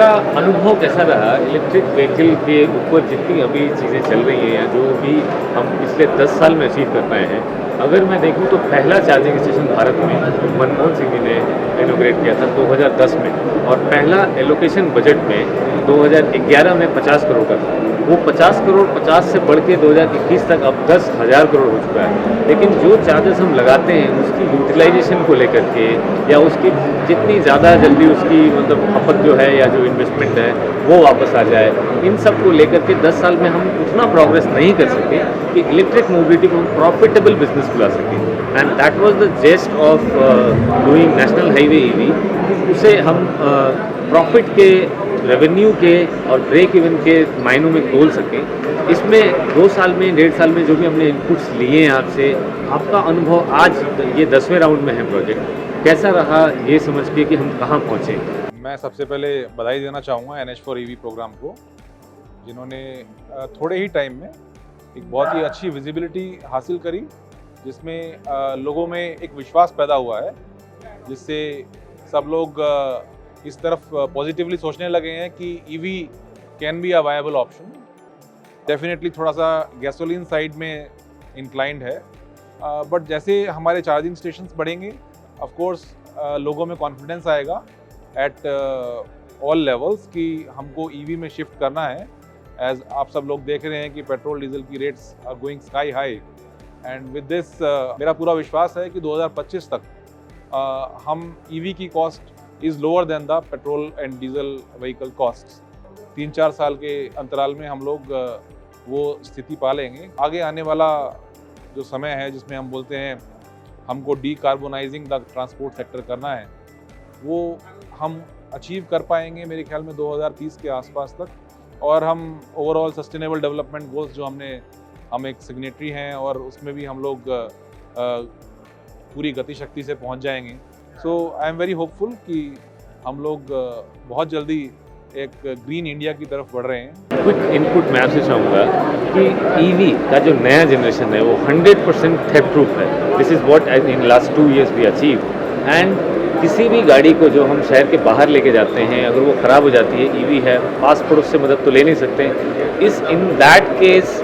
आपका अनुभव कैसा रहा इलेक्ट्रिक व्हीकल के ऊपर जितनी अभी चीज़ें चल रही हैं या जो भी हम पिछले 10 साल में अचीव कर पाए हैं? अगर मैं देखूं तो पहला चार्जिंग स्टेशन भारत में मनमोहन सिंह जी ने इनॉग्रेट किया था 2010 में, और पहला एलोकेशन बजट में 2011 में 50 करोड़ का था। वो 50 करोड़ 50 से बढ़ के 2021 तक अब 10,000 करोड़ हो चुका है। लेकिन जो चार्जेस हम लगाते हैं उसकी यूटिलाइजेशन को लेकर के या उसकी जितनी ज़्यादा जल्दी उसकी मतलब खपत जो है या जो इन्वेस्टमेंट है वो वापस आ जाए, इन सब को लेकर के 10 साल में हम उतना प्रोग्रेस नहीं कर सके कि इलेक्ट्रिक मोबिलिटी को हम प्रॉफिटेबल बिजनेस बुला सकें। And that was the gist of doing national highway EV. उसे हम प्रॉफिट के, रेवेन्यू के और ब्रेक इवन के मायनों में तोल सकें। इसमें 2 साल में 1.5 साल में जो भी हमने इनपुट्स लिए हैं आपसे, आपका अनुभव आज ये 10वें राउंड में है प्रोजेक्ट, कैसा रहा ये समझ के कि हम कहाँ पहुँचे? मैं सबसे पहले बधाई देना चाहूँगा NH4EV प्रोग्राम को, जिन्होंने थोड़े ही टाइम में एक बहुत ही अच्छी विजिबिलिटी हासिल करी, जिसमें लोगों में एक विश्वास पैदा हुआ है, जिससे सब लोग इस तरफ पॉजिटिवली सोचने लगे हैं कि EV can be a viable option. Definitely थोड़ा सा गैसोलीन साइड में इंक्लाइंड है, बट जैसे हमारे चार्जिंग स्टेशंस बढ़ेंगे ऑफ कोर्स लोगों में कॉन्फिडेंस आएगा एट ऑल लेवल्स कि हमको EV में शिफ्ट करना है। एज आप सब लोग देख रहे हैं कि पेट्रोल डीजल की rates are going sky high, and with this मेरा पूरा विश्वास है कि 2025 तक हम EV की cost is lower than the petrol and diesel vehicle costs. 3-4 साल के अंतराल में हम लोग वो स्थिति पा लेंगे। आगे आने वाला जो समय है जिसमें हम बोलते हैं हमको डीकार्बोनाइजिंग द ट्रांसपोर्ट सेक्टर करना है, वो हम अचीव कर पाएंगे मेरे ख्याल में 2030 के आसपास तक। और हम ओवरऑल सस्टेनेबल डेवलपमेंट गोल्स जो हम एक सिग्नेटरी हैं और उसमें भी हम लोग पूरी गति शक्ति से पहुंच जाएंगे। सो आई एम वेरी होपफुल कि हम लोग बहुत जल्दी एक ग्रीन इंडिया की तरफ बढ़ रहे हैं। क्विक इनपुट मैं आपसे चाहूँगा कि EV का जो नया जनरेशन है वो 100% थेफ्ट प्रूफ है। This is what in last 2 years we achieve. And किसी भी गाड़ी को जो हम शहर के बाहर लेके जाते हैं, अगर वो ख़राब हो जाती है, EV है, पास पड़ोस से मदद तो ले नहीं सकते। इन दैट केस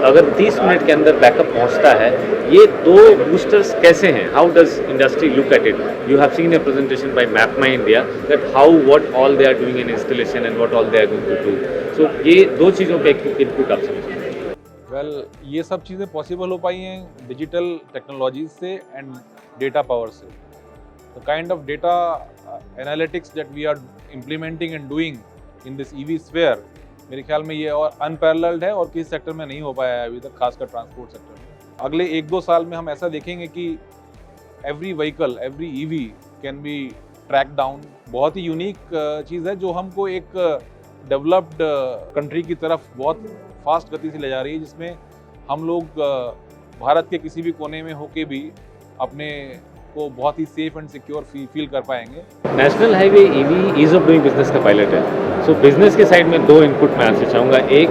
अगर 30 मिनट के अंदर बैकअप पहुंचता है, ये 2 बूस्टर्स कैसे हैं? How does industry look at it? You have seen a presentation by MapmyIndia that how what all they are doing in installation and what all they are going to do. So ये 2 चीज़ों पे एक input आप समझिए। Well, ये सब चीज़ें possible हो पाई हैं डिजिटल टेक्नोलॉजीज से एंड डेटा पावर से। The kind of data analytics that we are implementing and doing in this EV sphere, मेरे ख्याल में ये और अनपैरेलल्ड है और किसी सेक्टर में नहीं हो पाया है अभी तक, खासकर ट्रांसपोर्ट सेक्टर में। अगले 1-2 साल में हम ऐसा देखेंगे कि every vehicle, every EV can be track down. बहुत ही यूनिक चीज़ है जो हमको एक डेवलप्ड कंट्री की तरफ बहुत फास्ट गति से ले जा रही है, जिसमें हम लोग भारत के किसी भी कोने में होके भी अपने को बहुत ही सेफ एंड सिक्योर फील कर पाएंगे। National highway EV ease of doing business का पायलट है। सो बिजनेस के साइड में 2 इनपुट मैं आपसे चाहूँगा। एक,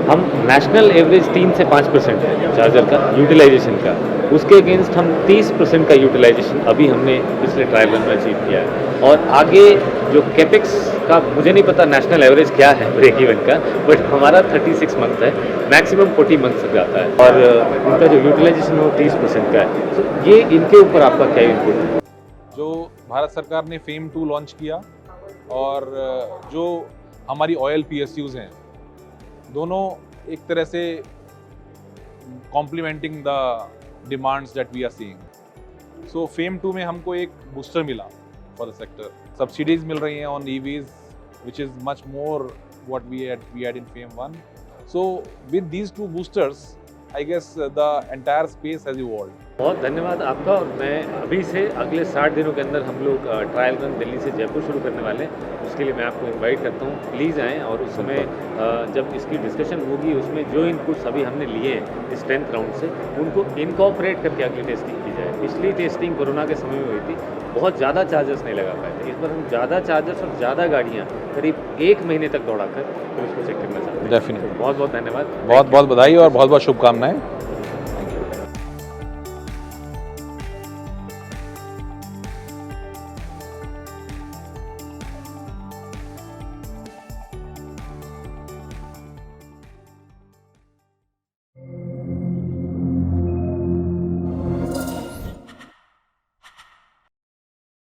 हम नेशनल एवरेज 3 से 5% है चार्जर का यूटिलाइजेशन का, उसके अगेंस्ट हम 30% का यूटिलाइजेशन अभी हमने पिछले ट्रायल रन में अचीव किया है। और आगे जो कैपेक्स का मुझे नहीं पता नेशनल एवरेज क्या है ब्रेक इवन का, बट हमारा 36 मंथ है, मैक्सिमम 40 मंथ तक जाता है, और उनका जो यूटिलाइजेशन है वो 30% का है। तो ये इनके ऊपर आपका क्या इनपुट है? जो भारत सरकार ने FAME 2 लॉन्च किया और जो हमारी ऑयल PSUs हैं, दोनों एक तरह से complementing the demands that we are seeing. So FAME 2 में हमको एक बूस्टर मिला फॉर द सेक्टर। सब्सिडीज मिल रही हैं on EVs which is much more what we had in FAME 1. So with these 2 boosters, I guess the entire space has evolved. बहुत धन्यवाद आपका। और मैं अभी से अगले 60 दिनों के अंदर हम लोग ट्रायल रन दिल्ली से जयपुर शुरू करने वाले हैं। उसके लिए मैं आपको इनवाइट करता हूँ, प्लीज़ आएँ। और उस समय जब इसकी डिस्कशन होगी उसमें जो इनपुट्स अभी हमने लिए हैं इस 10th राउंड से, उनको इनकॉर्पोरेट करके अगली टेस्टिंग की जाए। पिछली टेस्टिंग कोरोना के समय में हुई थी, बहुत ज़्यादा चार्जर्स नहीं लगा पाए थे। इस बार हम ज़्यादा चार्जर्स और ज़्यादा गाड़ियाँ करीब 1 महीने तक दौड़ा कर फिर उसको चेक करना चाहते हैं। डेफिनेटली बहुत बहुत धन्यवाद, बहुत बहुत बधाई और बहुत बहुत शुभकामनाएं।